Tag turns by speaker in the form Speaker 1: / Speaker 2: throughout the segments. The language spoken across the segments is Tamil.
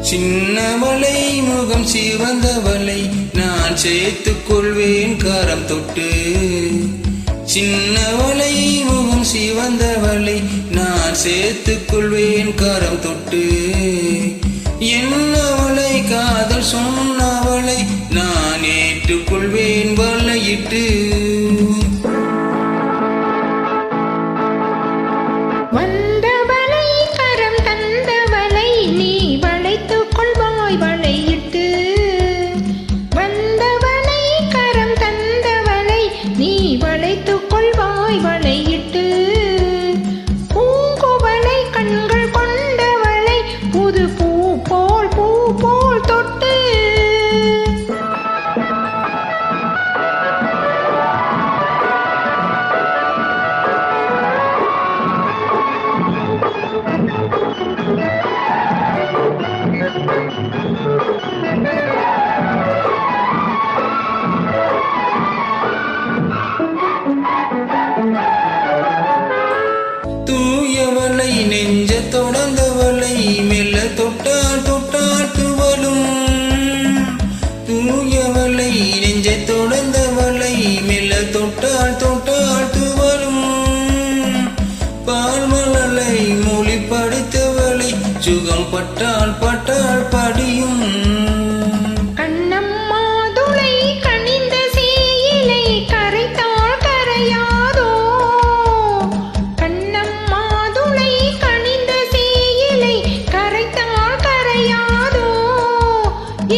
Speaker 1: சின்னவளை முகம் சிவந்தவளை நான் சேர்த்துக் கொள்வேன் கரம் தொட்டு. சின்னவளை முகம் சிவந்தவளை நான் சேர்த்துக் கொள்வேன் கரம் தொட்டு. என்னவளை காதல் சொன்னவளை நான் ஏற்றுக்கொள்வேன் வலையிட்டு.
Speaker 2: வந்தவளை கரம் தந்தவளை நீ வளைத்துக் கொள்வாய் வலையிட்டு. வந்தவளை கரம் தந்தவளை நீ வளைத்துக் கொள்வாய் வலையிட்டு. பூங்குவளை கண்கள் கொண்டவளை புது பூ போல் தொட்டு.
Speaker 1: தூயவளை நெஞ்ச தொடர்ந்தவளை மெல்ல தொட்டால் தொட்டால் துவலும். தூயவளை நெஞ்ச தொடர்ந்தவளை மெல்ல தொட்டால் தொட்டால் துவலும். பால்மலலை மொழி படித்தவளை சுகம் பட்டால் பட்டால் படியும்.
Speaker 2: கண்ணம்மாதுளை கனிந்த சேயிலை கரைத்தால் கரையாதோ. கண்ணம்மாதுளை கனிந்த சேயிலை கரைத்தால் கரையாதோ.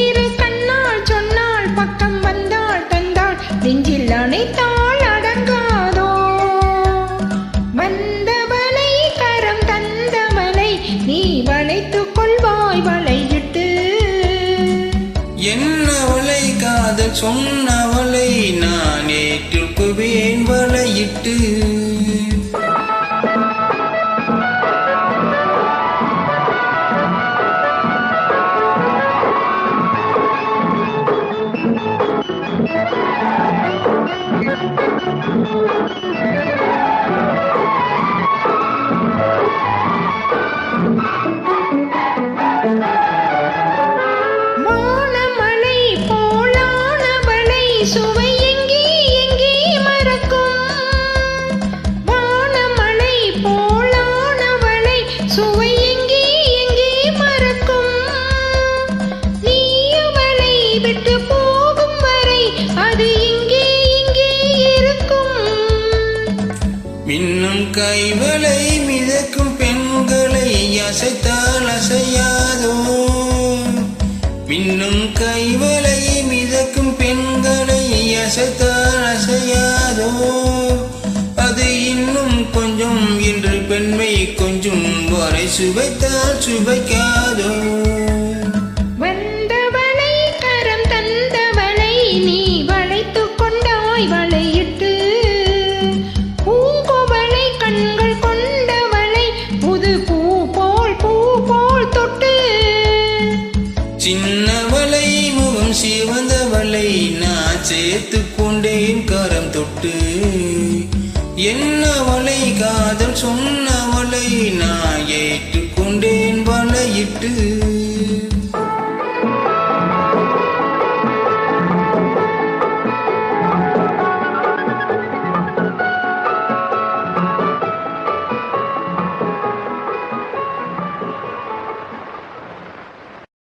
Speaker 2: இரு கண்ணால் சொன்னால் பக்கம் வந்தாள் தந்தாள் நெஞ்சில் அணைத்தாள் அடங்காதோ. வந்தவளை கரம் தந்தவளை நீ வளைத்துக் கொள்வாய் வலையிட்டு.
Speaker 1: என்னவளை காதல் சொன்னவளை நான் ஏற்றுக்குவேன் வலையிட்டு.
Speaker 2: வானமழை போலானவளை சுவை எங்கே எங்கே மறக்கும். வானமழை போலானவளை சுவை எங்கே எங்கே மறக்கும். நீ அவளை விட்டு போகும் வரை அது இங்கே இங்கே இருக்கும்.
Speaker 1: மின்னும் கைவளை மிதக்கும் பெண்களை அசைத்தால் அசையாதோ. மின்னும் கைவளை மிதக்கும் பெண்களை அசைத்தால் அசையாதோ. அது இன்னும் கொஞ்சம் என்று பெண்மை கொஞ்சம் வரை சுவைத்தால் சுவைக்காதோ.
Speaker 2: வந்தவளை கரம் தந்தவளை நீ வளைத்துக் கொண்டாய் வலையிட்டு. பூங்குவளை கண்கள் கொண்டவளை புது பூ போல் தொட்டு.
Speaker 1: சின்னவளை முகம் சிவந்தவளை நான் சேர்த்துக் கொண்டேன் கரம் தொட்டு. என்னவளை காதல் சொன்னவளை நான் ஏற்றுக்கொண்டேன் வலையிட்டு.